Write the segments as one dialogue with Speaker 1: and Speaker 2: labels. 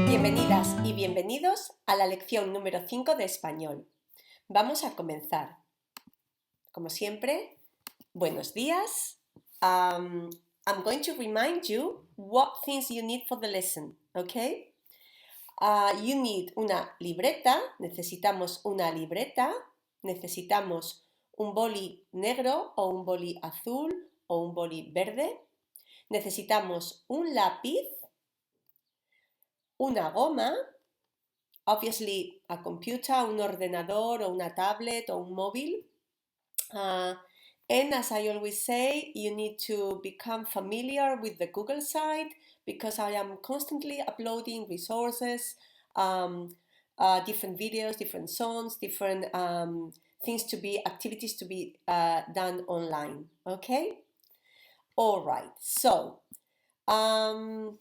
Speaker 1: Bienvenidas y bienvenidos a la lección número 5 de español. Vamos a comenzar. Como siempre, buenos días. I'm going to remind you what things you need for the lesson, okay? You need una libreta, necesitamos una libreta, necesitamos un boli negro o un boli azul o un boli verde, necesitamos un lápiz, una goma, obviously a computer, un ordenador o una tablet o un móvil. And as I always say, you need to become familiar with the Google site because I am constantly uploading resources, different videos, different songs, different activities to be done online, okay? All right, so, and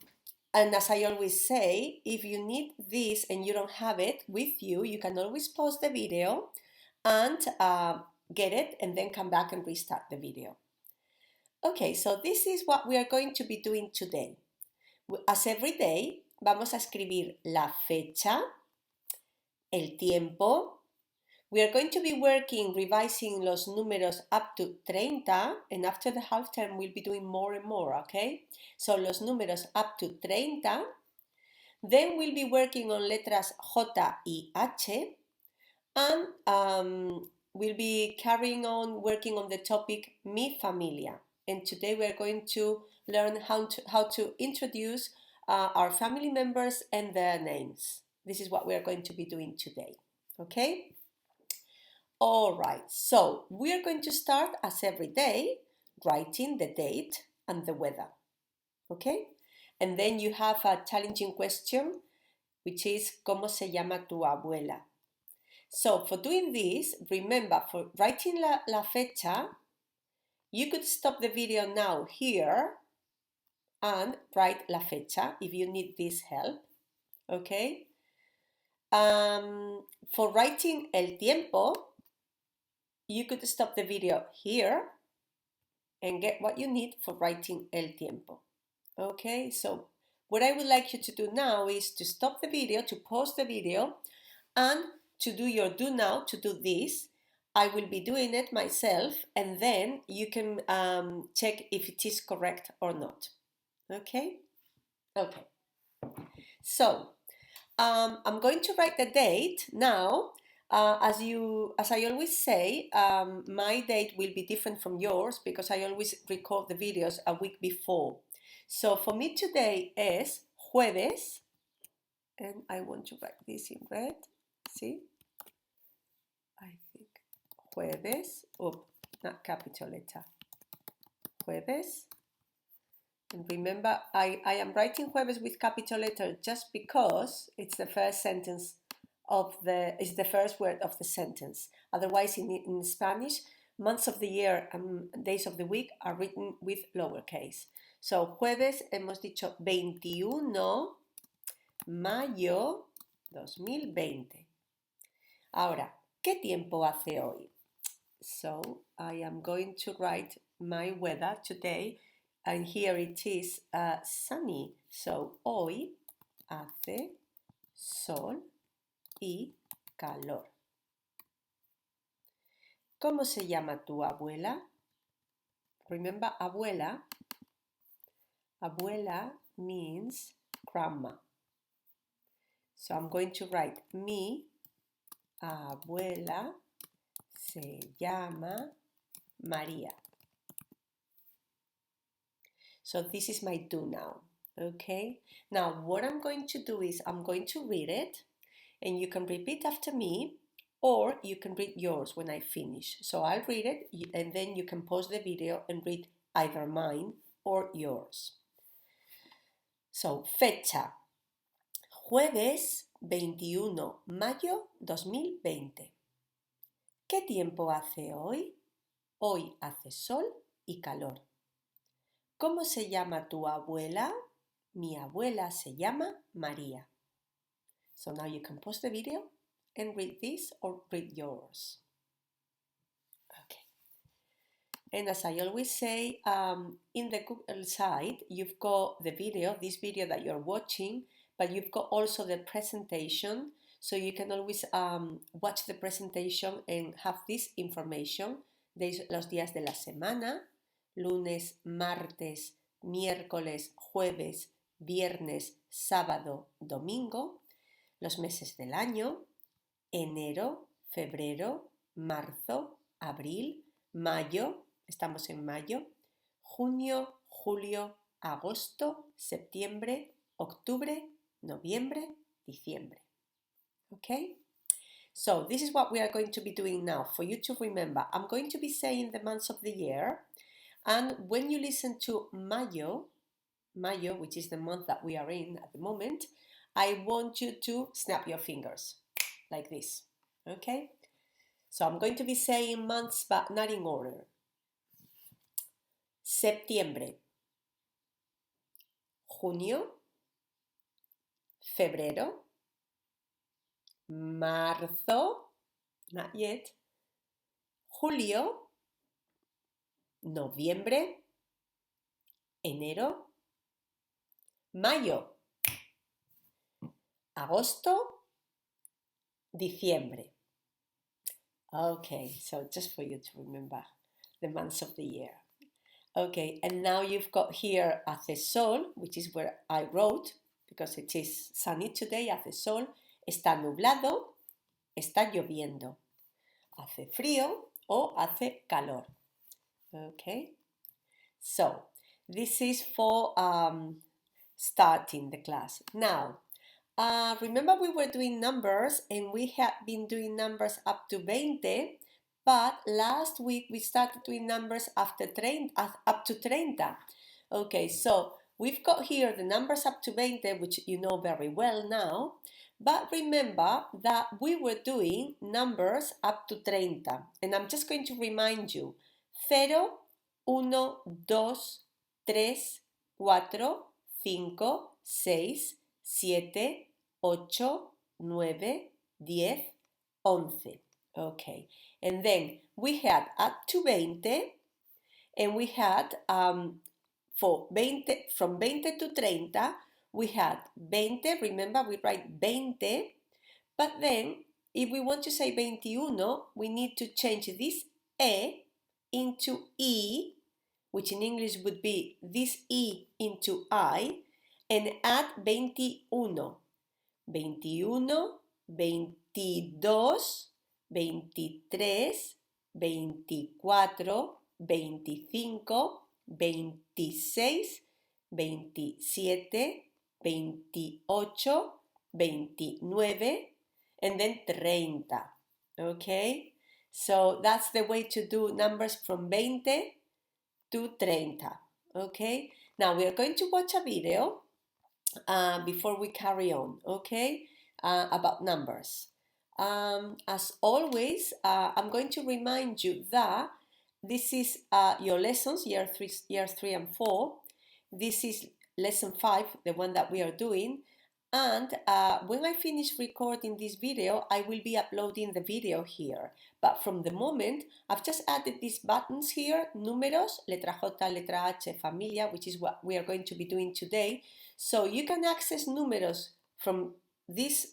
Speaker 1: as I always say, if you need this and you don't have it with you, you can always pause the video and get it and then come back and restart the video. Okay, so this is what we are going to be doing today. As every day, vamos a escribir la fecha, el tiempo. We are going to be revising los números up to 30, and after the half term we'll be doing more and more, okay? So los números up to 30. Then we'll be working on letras J y H, and we'll be carrying on working on the topic Mi Familia. And today we're going to learn how to introduce our family members and their names. This is what we're going to be doing today, okay? All right, so we are going to start as every day writing the date and the weather, okay? And then you have a challenging question, which is ¿Cómo se llama tu abuela? So for doing this, remember, for writing la fecha, you could stop the video now here and write la fecha if you need this help, okay? For writing el tiempo, you could stop the video here and get what you need for writing el tiempo, okay? So what I would like you to do now is to stop the video, to pause the video, and to do your do now, to do this. I will be doing it myself, and then you can check if it is correct or not, okay? Okay, so I'm going to write the date now. As I always say, my date will be different from yours because I always record the videos a week before. So for me today is jueves, and I want to write this in red, see? I think jueves, not capital letter, jueves. And remember, I am writing jueves with capital letter just because it's the first sentence it's the first word of the sentence. Otherwise, in Spanish, months of the year and days of the week are written with lowercase. So, jueves hemos dicho 21 mayo 2020. Ahora, ¿qué tiempo hace hoy? So, I am going to write my weather today, and here it is sunny. So, hoy hace sol y calor. ¿Cómo se llama tu abuela? Remember, abuela. Abuela means grandma. So I'm going to write mi abuela se llama María. So this is my do now, okay? Now what I'm going to do is I'm going to read it, and you can repeat after me, or you can read yours when I finish. So I'll read it, and then you can pause the video and read either mine or yours. So, fecha. Jueves 21 mayo 2020. ¿Qué tiempo hace hoy? Hoy hace sol y calor. ¿Cómo se llama tu abuela? Mi abuela se llama María. So now you can pause the video and read this or read yours. Okay. And as I always say, in the Google site, you've got the video, this video that you're watching, but you've got also the presentation. So you can always watch the presentation and have this information de los días de la semana, lunes, martes, miércoles, jueves, viernes, sábado, domingo, los meses del año, enero, febrero, marzo, abril, mayo, estamos en mayo, junio, julio, agosto, septiembre, octubre, noviembre, diciembre. Okay? So this is what we are going to be doing now for you to remember. I'm going to be saying the months of the year, and when you listen to Mayo, which is the month that we are in at the moment, I want you to snap your fingers like this. Okay? So I'm going to be saying months but not in order. Septiembre, junio, febrero, marzo, not yet, julio, noviembre, enero, mayo, agosto, diciembre. Okay, so just for you to remember the months of the year. Okay, and now you've got here hace sol, which is where I wrote, because it is sunny today, hace sol. Está nublado, está lloviendo. Hace frío o hace calor. Okay, so this is for starting the class. Now, remember we were doing numbers and we had been doing numbers up to 20, but last week we started doing numbers up to 30. Okay, so we've got here the numbers up to 20, which you know very well now. But remember that we were doing numbers up to 30. And I'm just going to remind you. 0, 1, 2, 3, 4, 5, 6, 7, 8, 9, 10, 11. Okay. And then we had up to 20. And we had from 20 to 30. We had 20, remember we write 20, but then if we want to say 21, we need to change this E into E, which in English would be this E into I, and add 21. 21, 22, 23, 24, 25, 26, 27, 28, 29, and then 30. Okay? So that's the way to do numbers from 20 to 30. Okay? Now we are going to watch a video before we carry on, okay? About numbers. As always, I'm going to remind you that this is your lessons, year 3 and 4. This is lesson 5, the one that we are doing. And when I finish recording this video, I will be uploading the video here. But from the moment, I've just added these buttons here, números, letra J, letra H, familia, which is what we are going to be doing today. So you can access números from this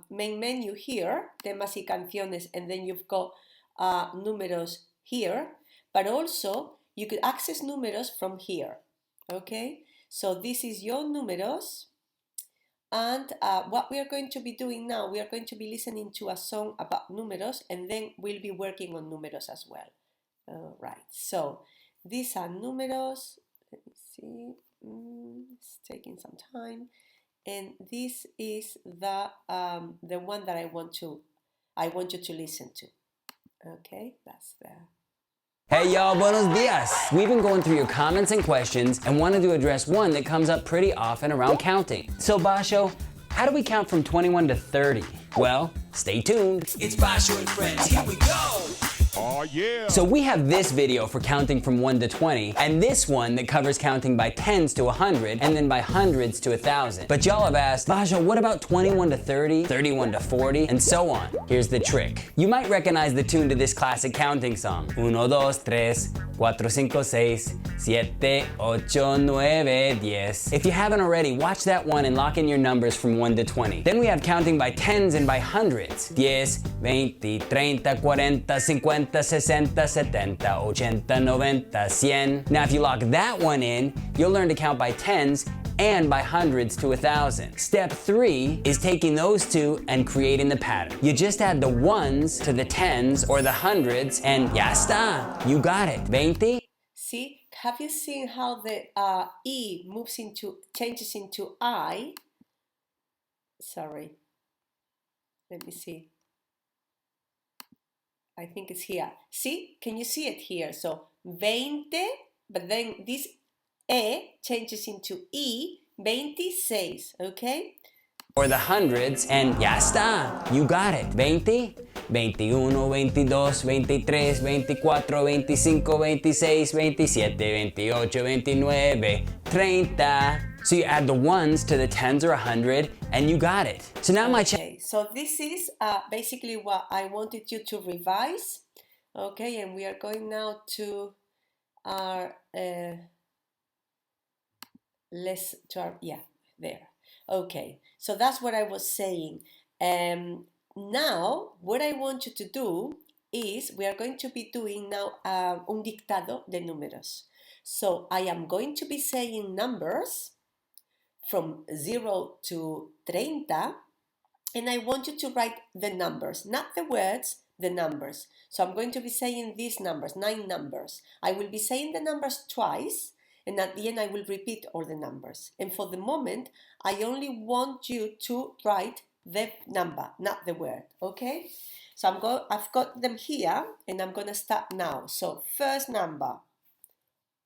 Speaker 1: main menu here, temas y canciones, and then you've got números here. But also, you could access números from here, okay? So this is your números. And what we are going to be doing now, we are going to be listening to a song about números, and then we'll be working on números as well. All right, so these are números. Let me see, it's taking some time. And this is the one that I want you to listen to. Okay, that's the...
Speaker 2: Hey y'all, buenos dias! We've been going through your comments and questions and wanted to address one that comes up pretty often around counting. So Basho, how do we count from 21 to 30? Well, stay tuned.
Speaker 3: It's Basho and friends, here we go! Oh yeah.
Speaker 2: So we have this video for counting from 1 to 20, and this one that covers counting by tens to 100, and then by hundreds to 1,000. But y'all have asked, Bajo, what about 21 to 30, 31 to 40, and so on? Here's the trick. You might recognize the tune to this classic counting song. 1, 2, 3, 4, 5, 6, 7, 8, 9, 10. If you haven't already, watch that one and lock in your numbers from 1 to 20. Then we have counting by tens and by hundreds. 10, 20, 30, 40, 50, 60, 70, 80, 90, 100. Now if you lock that one in, you'll learn to count by tens and by hundreds to 1,000. Step 3 is taking those two and creating the pattern. You just add the ones to the tens or the hundreds and ya está, you got it. 20.
Speaker 1: See, have you seen how the E changes into I? Sorry, let me see. I think it's here. See, can you see it here? So 20, but then this E changes into E, 26, okay?
Speaker 2: Or the hundreds and ya está, you got it. 20, 21, 22, 23, 24, 25, 26, 27, 28, 29, 30. So you add the ones to the tens or 100 and you got it. So now
Speaker 1: Okay, so this is basically what I wanted you to revise. Okay, and we are going now to our there. Okay, so that's what I was saying. Now, what I want you to do is we are going to be doing now un dictado de números. So I am going to be saying numbers from 0 to 30, and I want you to write the numbers, not the words, the numbers. So I'm going to be saying these numbers, 9 numbers. I will be saying the numbers twice, and at the end I will repeat all the numbers. And for the moment, I only want you to write the number, not the word, okay? So I've got them here, and I'm going to start now. So first number,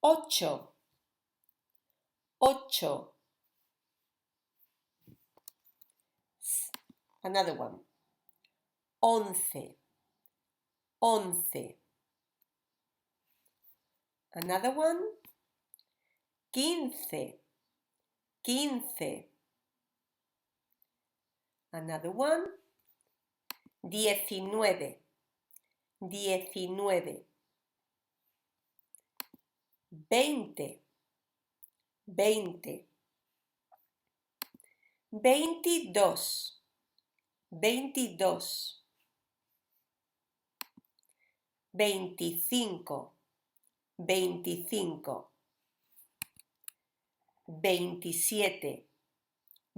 Speaker 1: ocho, ocho. Another one, once, once. Another one, quince, quince. Another one, 19, 19. 20, 20. 22, 22. 25, 25. 27,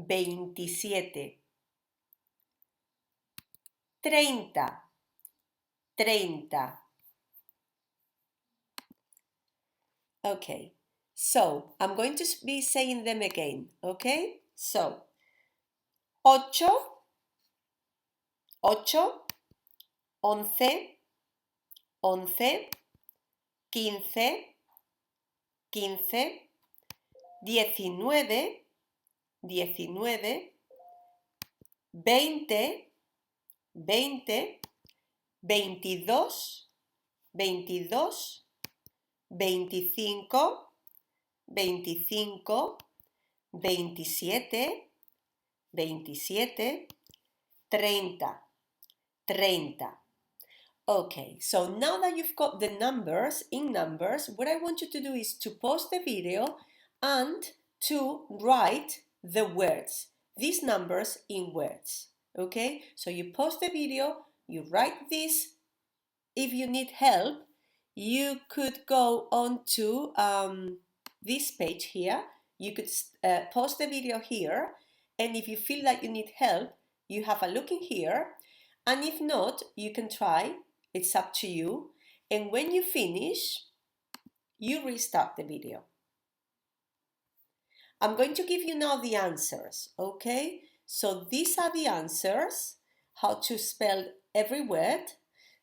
Speaker 1: 27. 30, 30. Okay, so I'm going to be saying them again, okay? So, ocho, ocho, once, once, quince, quince, 19, 19, 20, 20, 22, 22, 25, 25, 27, 27, 30, 30. Okay, so now that you've got the numbers in numbers, what I want you to do is to pause the video and to write the words, these numbers in words. Okay, so you pause the video, you write this. If you need help, you could go on to this page here. You could pause the video here, and if you feel like you need help, you have a look in here, and if not, you can try. It's up to you. And when you finish, you restart the video. I'm going to give you now the answers, okay? So these are the answers, how to spell every word.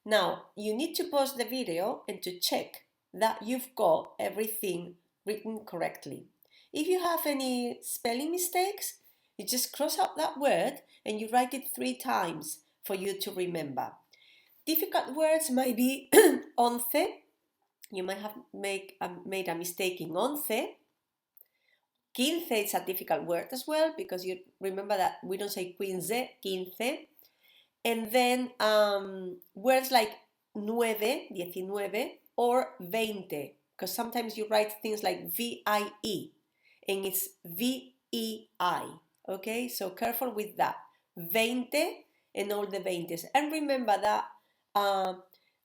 Speaker 1: Now, you need to pause the video and to check that you've got everything written correctly. If you have any spelling mistakes, you just cross out that word and you write it 3 times for you to remember. difficult words might be 11. You might have made a mistake in 11. 15 is a difficult word as well, because you remember that we don't say 15, 15. And then words like 9, 19, or 20, because sometimes you write things like VIE, and it's VEI, okay? So careful with that. 20 and all the 20s. And remember that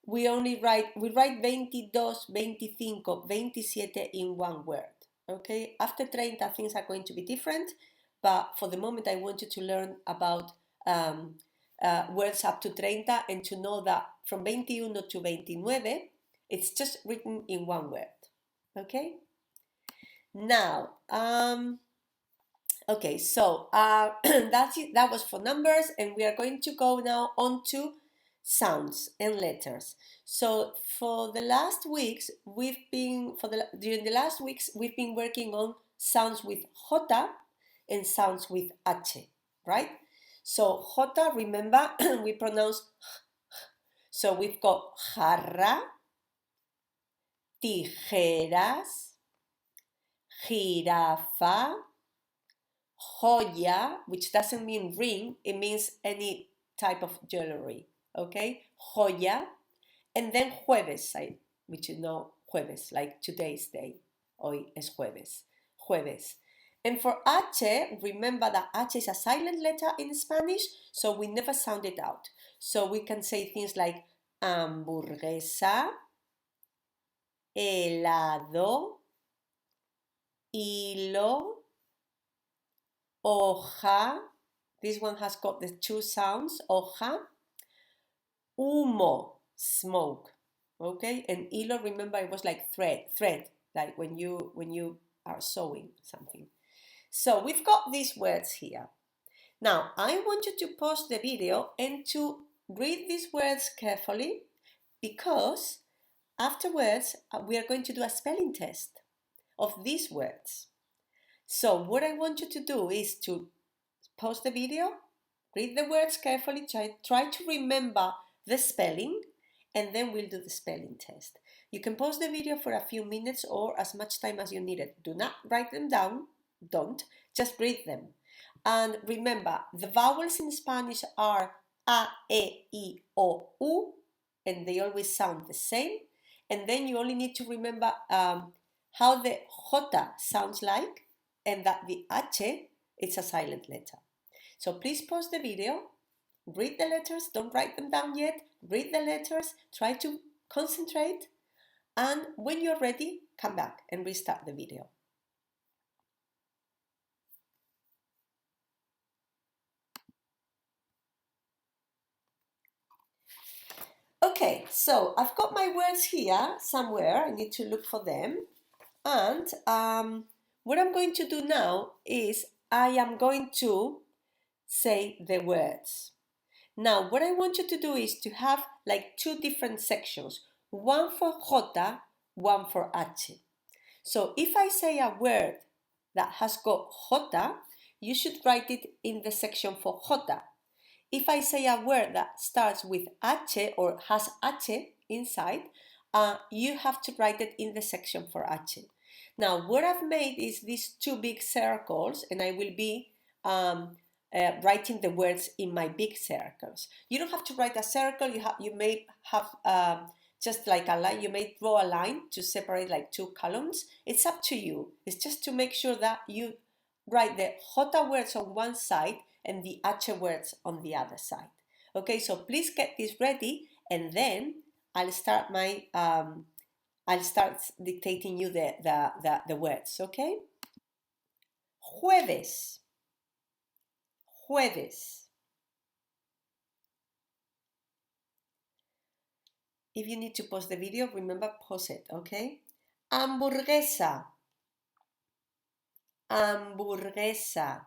Speaker 1: we write 22, 25, 27 in one word, okay? After 30, things are going to be different, but for the moment, I want you to learn about words up to 30 and to know that from 21 to 29, it's just written in one word, okay? Now, okay, so that's it. That was for numbers, and we are going to go now on to sounds and letters. So for the last weeks, during the last weeks, we've been working on sounds with J and sounds with H, right? So J, remember, we pronounce, so we've got jarra, tijeras, jirafa, joya, which doesn't mean ring, it means any type of jewelry, okay? Joya, and then jueves, which you know, jueves, like today's day. Hoy es jueves. Jueves. And for H, remember that H is a silent letter in Spanish, so we never sound it out. So we can say things like hamburguesa, helado, hilo, hoja. This one has got the two sounds, hoja. Humo, smoke. Okay, and hilo, remember, it was like thread, like when you are sewing something. So we've got these words here. Now, I want you to pause the video and to read these words carefully, because afterwards we are going to do a spelling test of these words. So what I want you to do is to pause the video, read the words carefully, try to remember the spelling, and then we'll do the spelling test. You can pause the video for a few minutes or as much time as you need it. Do not write them down, don't, just read them. And remember, the vowels in Spanish are A, E, I, O, U, and they always sound the same. And then you only need to remember how the J sounds like, and that the H, it's a silent letter. So please pause the video, read the letters, don't write them down yet, read the letters, try to concentrate, and when you're ready, come back and restart the video. Okay, so I've got my words here somewhere. I need to look for them. And what I'm going to do now is I am going to say the words. Now, what I want you to do is to have like two different sections, one for J, one for H. So if I say a word that has got J, you should write it in the section for J. If I say a word that starts with H or has H inside, you have to write it in the section for H. Now, what I've made is these two big circles, and I will be writing the words in my big circles. You don't have to write a circle. You may have just like a line. You may draw a line to separate like two columns. It's up to you. It's just to make sure that you write the J words on one side and the H words on the other side. Okay, so please get this ready, and then I'll start dictating you the words. Okay. Jueves. Jueves. If you need to pause the video, remember, pause it, okay? Hamburguesa. Hamburguesa.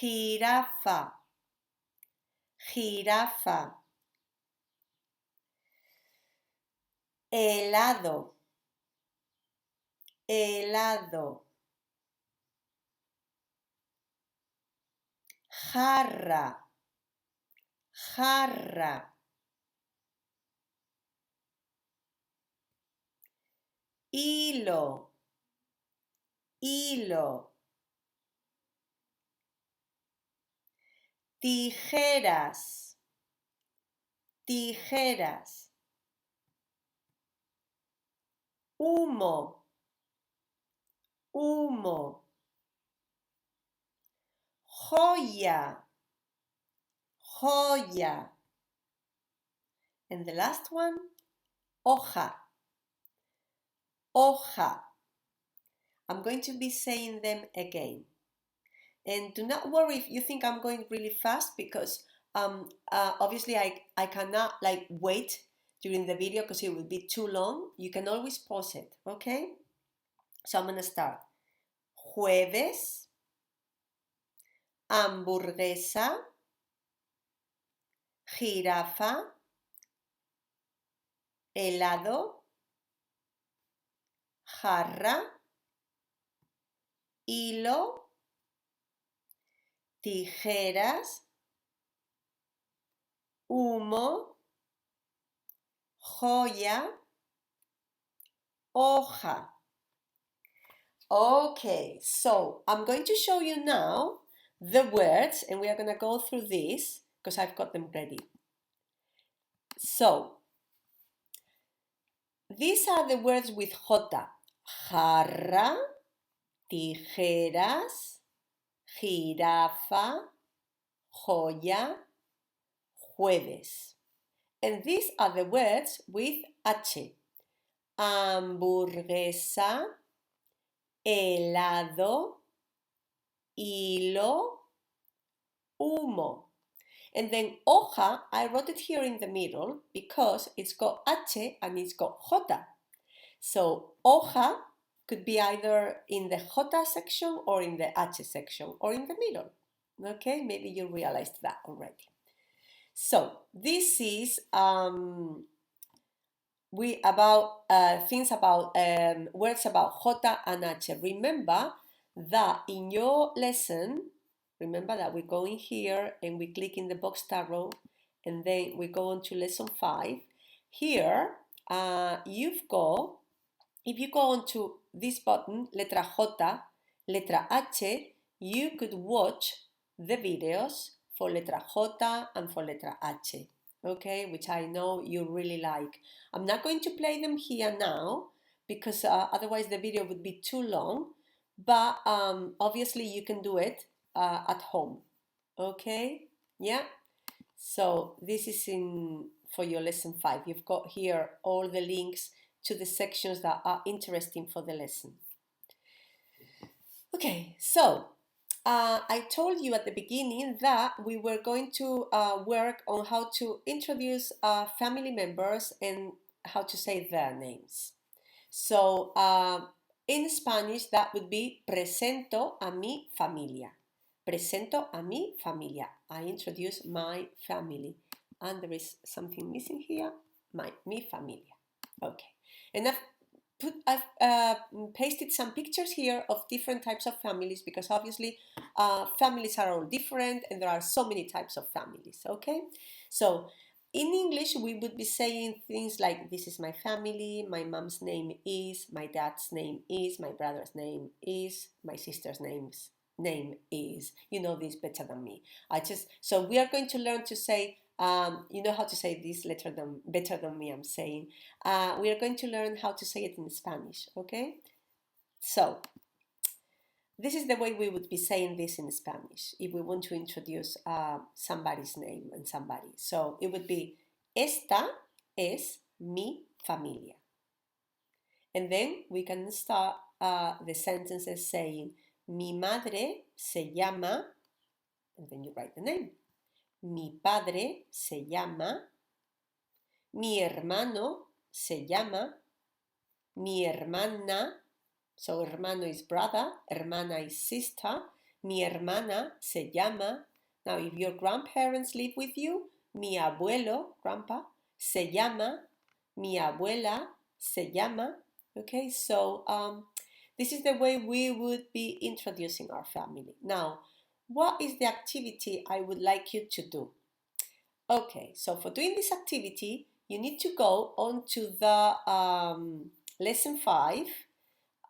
Speaker 1: Jirafa. Jirafa. Helado. Helado. jarra, jarra. Hilo, hilo. Tijeras, tijeras. Humo, humo. Joya, joya. And the last one, hoja, hoja. I'm going to be saying them again. And do not worry if you think I'm going really fast, because obviously I cannot like wait during the video because it will be too long. You can always pause it, okay? So I'm going to start. Jueves, hamburguesa, jirafa, helado, jarra, hilo, tijeras, humo, joya, hoja. Okay, so I'm going to show you now the words, and we are going to go through this because I've got them ready. So, these are the words with J. Jarra, tijeras, jirafa, joya, jueves. And these are the words with H. Hamburguesa, helado, hilo, humo. And then hoja, I wrote it here in the middle because it's got H and it's got J. So hoja could be either in the J section or in the H section or in the middle. Okay, maybe you realized that already. So this is things about words about J and H. Remember that in your lesson, remember that we go in here and we click in the box arrow and then we go on to lesson 5. Here, you've got, if you go on to this button, letra J, letra H, you could watch the videos for letra J and for letra H, okay, which I know you really like. I'm not going to play them here now because otherwise the video would be too long, but obviously you can do it at home, okay? Yeah, so this is for your lesson 5. You've got here all the links to the sections that are interesting for the lesson. Okay, so I told you at the beginning that we were going to work on how to introduce family members and how to say their names. So in Spanish that would be presento a mi familia. Presento a mi familia. I introduce my family. And there is something missing here. Mi familia. Okay. And I've pasted some pictures here of different types of families because obviously families are all different and there are so many types of families, okay? So in English, we would be saying things like, this is my family, my mom's name is, my dad's name is, my brother's name is, my sister's name is. You know this better than me. So we are going to learn to say, you know how to say this better than me, I'm saying. We are going to learn how to say it in Spanish, okay? So, this is the way we would be saying this in Spanish if we want to introduce somebody's name and somebody. So, it would be, esta es mi familia. And then we can start the sentences saying, mi madre se llama, and then you write the name. Mi padre se llama, mi hermano se llama, mi hermana, so hermano is brother, hermana is sister, mi hermana se llama. Now if your grandparents live with you, mi abuelo, grandpa, se llama, mi abuela se llama. Okay, so this is the way we would be introducing our family. Now, what is the activity I would like you to do? Okay, so for doing this activity, you need to go on to the lesson 5,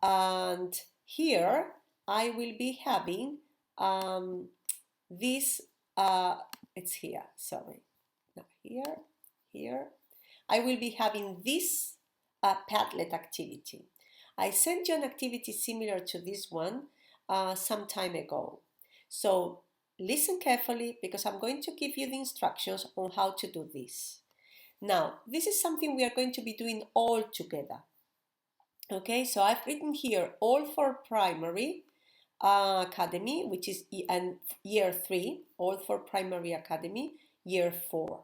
Speaker 1: and here I will be having this, it's here, sorry, not here, here. I will be having this Padlet activity. I sent you an activity similar to this one some time ago. So listen carefully because I'm going to give you the instructions on how to do this. Now, this is something we are going to be doing all together. Okay, so I've written here all for primary academy, which is year 3, all for primary academy, year 4.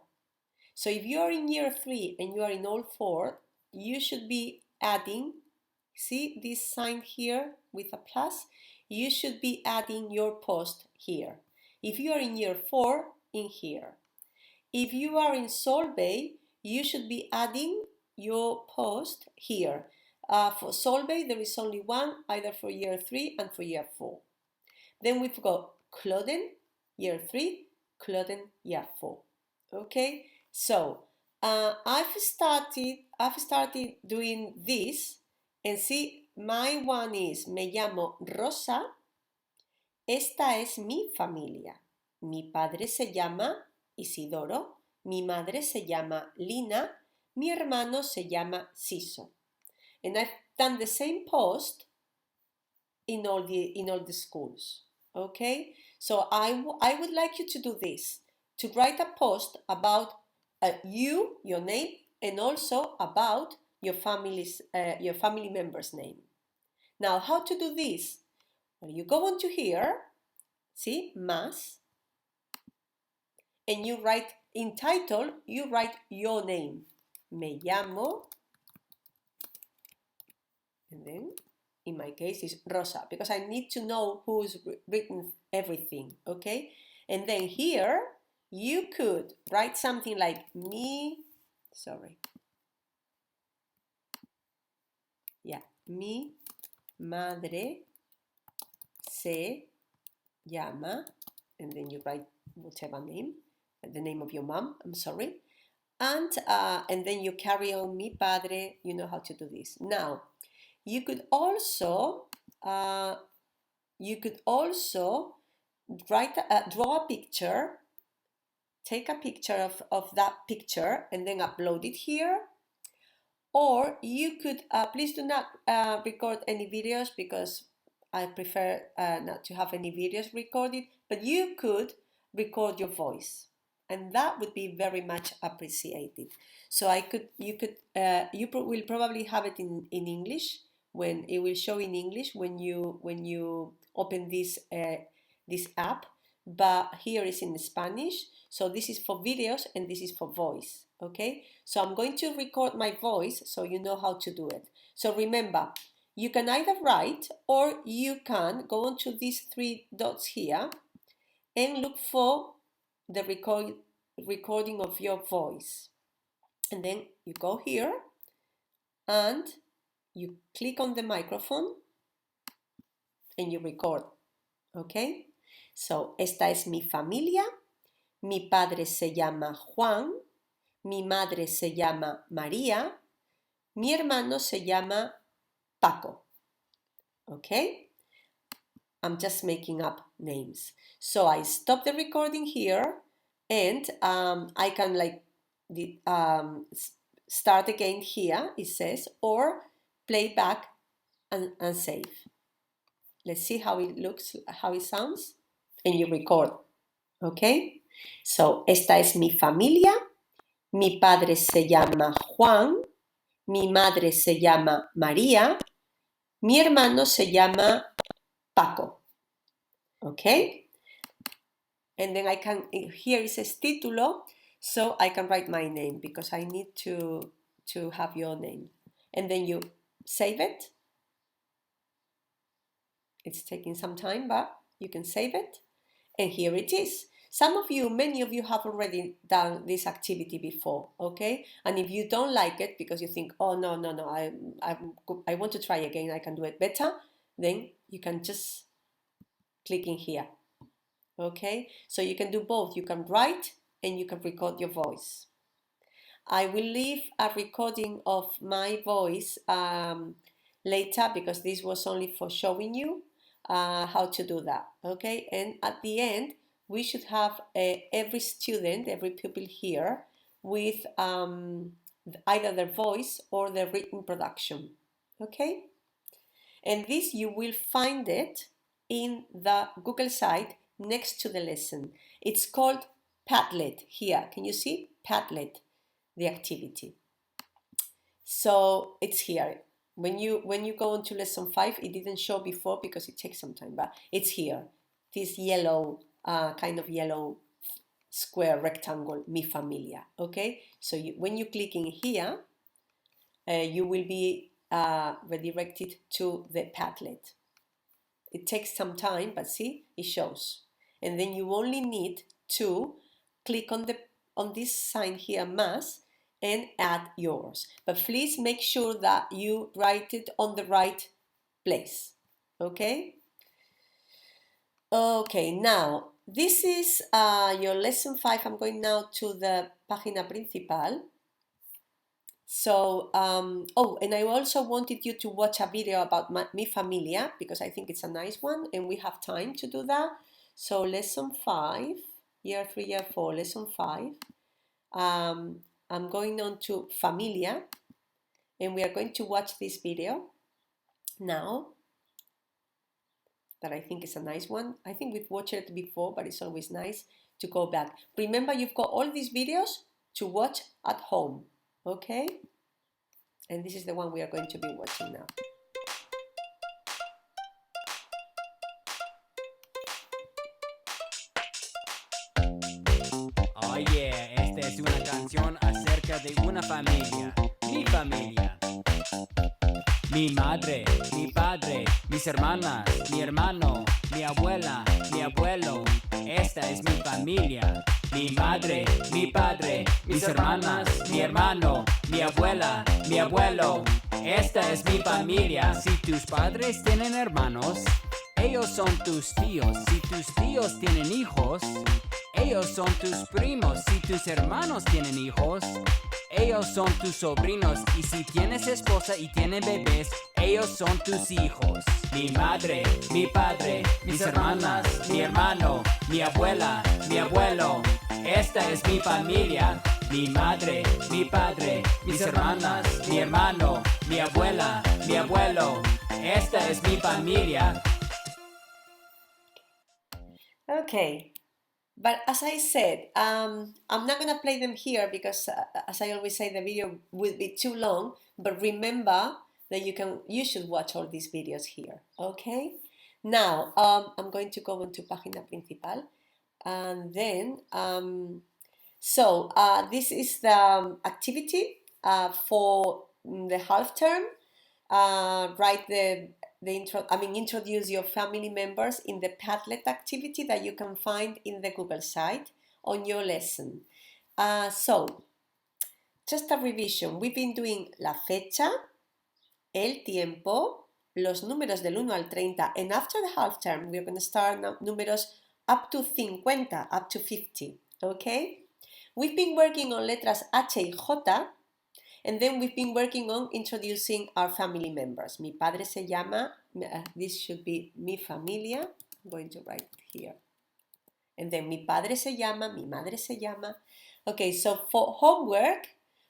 Speaker 1: So if you are in year 3 and you are in all 4, you should be adding, see this sign here with a plus? You should be adding your post here. If you are in year 4, in here. If you are in Solvay, you should be adding your post here. For Solvay, there is only one, either for year 3 and for year 4. Then we've got Cloden, year 3, Cloden, year 4. Okay, so I've started doing this, and see, my one is me llamo Rosa, esta es mi familia. Mi padre se llama Isidoro, mi madre se llama Lina, mi hermano se llama Siso. And I've done the same post in all the schools. Okay, so I would like you to do this, to write a post about you, your name, and also about your family member's name. Now, how to do this? Well, you go on to here, see, más, and you write in title, you write your name. Me llamo, and then in my case it's Rosa, because I need to know who's written everything, okay? And then here you could write something like mi madre se llama, and then you write whatever name, the name of your mom, I'm sorry, and then you carry on mi padre. You know how to do this. Now, you could also draw a picture, take a picture of that picture and then upload it here. Or you could, please do not record any videos because I prefer not to have any videos recorded, but you could record your voice, and that would be very much appreciated. So you will probably have it in English, when it will show in English when you open this app, but here is in Spanish. So this is for videos and this is for voice. Okay, so I'm going to record my voice so you know how to do it. So remember, you can either write or you can go onto these 3 dots here and look for the recording of your voice. And then you go here and you click on the microphone and you record. Okay, so esta es mi familia, mi padre se llama Juan, mi madre se llama María, mi hermano se llama Paco. Okay, I'm just making up names. So I stop the recording here, and I can start again here, it says, or play back and save. Let's see how it looks, how it sounds, and you record. Okay, so esta es mi familia, mi padre se llama Juan, mi madre se llama María, mi hermano se llama Paco. Okay, and then I can, here it says título, so I can write my name because I need to have your name. And then you save it. It's taking some time, but you can save it. And here it is. Many of you have already done this activity before, okay? And if you don't like it because you think, oh, no, I want to try again, I can do it better, then you can just click in here, Okay, so you can do both. You can write and you can record your voice. I will leave a recording of my voice later because this was only for showing you how to do that. Okay, and at the end, we should have every student, every pupil here with either their voice or their written production. Okay, and this you will find it in the Google site next to the lesson. It's called Padlet here. Can you see? Padlet, the activity. So it's here. When you go on to lesson 5, it didn't show before because it takes some time, but it's here. This yellow, kind of yellow square rectangle, Mi Familia. Okay, so when you click in here, you will be redirected to the Padlet. It takes some time, but see, it shows. And then you only need to click on this sign here, más, and add yours. But please make sure that you write it on the right place. Okay? Okay, now this is your lesson 5. I'm going now to the página principal. So, oh, and I also wanted you to watch a video about Mi Familia because I think it's a nice one and we have time to do that. So lesson 5, year 3, year 4, lesson 5. I'm going on to Familia and we are going to watch this video now that I think is a nice one. I think we've watched it before, but it's always nice to go back. Remember, you've got all these videos to watch at home, okay? And this is the one we are going to be watching now.
Speaker 2: Oh yeah, esta es una canción acerca de una familia, mi familia. Mi madre, mi padre, mis hermanas, mi hermano, mi abuela, mi abuelo. Esta es mi familia. Mi madre, mi padre, mis hermanas, mi hermano, mi abuela, mi abuelo. Esta es mi familia. Si tus padres tienen hermanos, ellos son tus tíos. Si tus tíos tienen hijos, ellos son tus primos. Si tus hermanos tienen hijos, ellos son tus sobrinos. Y si tienes esposa y tienen bebés, ellos son tus hijos. Mi madre, mi padre, mis hermanas, mi hermano, mi abuela, mi abuelo. Esta es mi familia. Mi madre, mi padre, mis hermanas, mi hermano, mi abuela, mi abuelo. Esta es mi familia.
Speaker 1: Okay. But as I said, I'm not going to play them here because, as I always say, the video will be too long. But remember that you should watch all these videos here. Okay. Now I'm going to go into página principal, and then this is the activity for the half term. Write introduce your family members in the Padlet activity that you can find in the Google site on your lesson. So, just a revision. We've been doing la fecha, el tiempo, los números del 1 al 30, and after the half term, we're going to start números up to 50, up to 50, okay? We've been working on letras H y J, and then we've been working on introducing our family members. Mi padre se llama, this should be mi familia. I'm going to write it here. And then mi padre se llama, mi madre se llama. Okay, so for homework,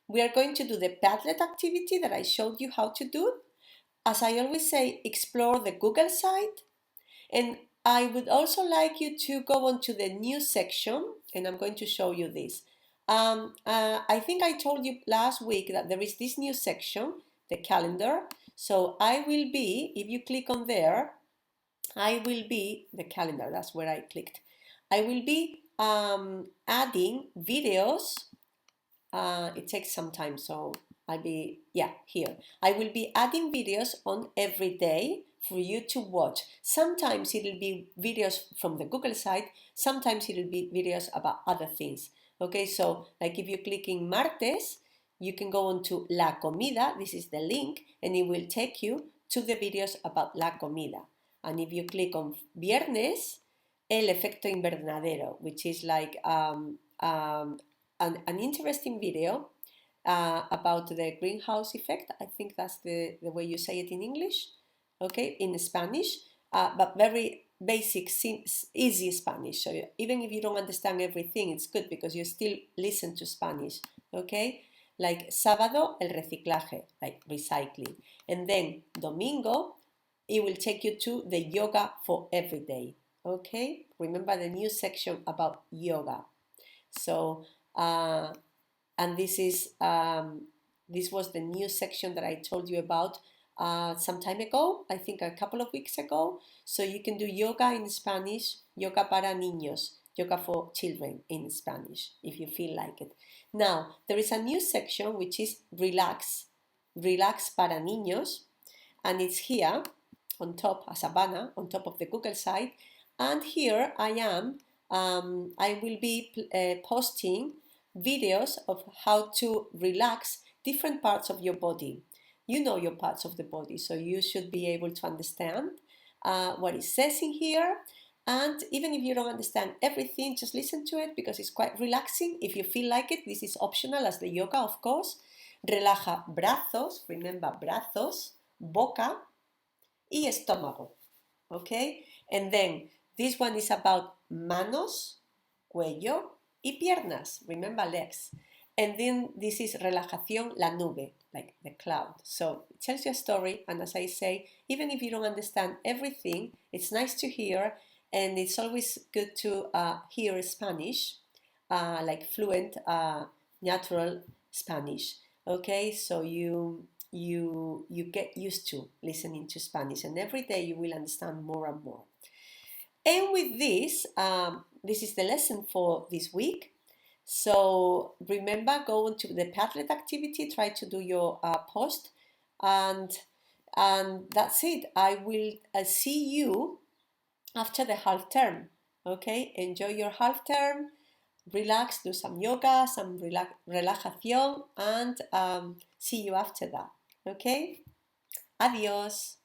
Speaker 1: we are going to do the Padlet activity that I showed you how to do. As I always say, explore the Google site. And I would also like you to go on to the news section, and I'm going to show you this. I think I told you last week that there is this new section, the calendar. So I will be, if you click on there, I will be, the calendar, that's where I clicked. I will be adding videos. It takes some time, so I'll be, here. I will be adding videos on every day for you to watch. Sometimes it'll be videos from the Google site, sometimes it'll be videos about other things. Okay, so like if you click in martes, you can go on to La Comida, this is the link, and it will take you to the videos about La Comida. And if you click on viernes, El efecto invernadero, which is like an interesting video about the greenhouse effect. I think that's the way you say it in English, okay, in Spanish, but very basic, easy Spanish. So even if you don't understand everything, it's good because you still listen to Spanish, okay? Like sábado, el reciclaje, like recycling. And then domingo, it will take you to the yoga for every day, okay? Remember the new section about yoga. So, and this was the new section that I told you about some time ago, I think a couple of weeks ago. So you can do yoga in Spanish, yoga para niños, yoga for children in Spanish, if you feel like it. Now, there is a new section which is relax, relax para niños, and it's here on top, as a banner, on top of the Google site. And here I am, I will be posting videos of how to relax different parts of your body. You know your parts of the body, so you should be able to understand what it says in here. And even if you don't understand everything, just listen to it because it's quite relaxing. If you feel like it, this is optional as the yoga, of course. Relaja brazos, remember brazos, boca y estómago, okay? And then this one is about manos, cuello y piernas, remember legs. And then this is relajación, la nube, like the cloud. So it tells you a story, and as I say, even if you don't understand everything, it's nice to hear, and it's always good to hear Spanish, like fluent, natural Spanish. Okay, so you get used to listening to Spanish, and every day you will understand more and more. And with this, this is the lesson for this week. So remember, go into the Padlet activity, try to do your post, and that's it. I will see you after the half term. Okay, enjoy your half term, relax, do some yoga, some relajación, and see you after that. Okay, adiós.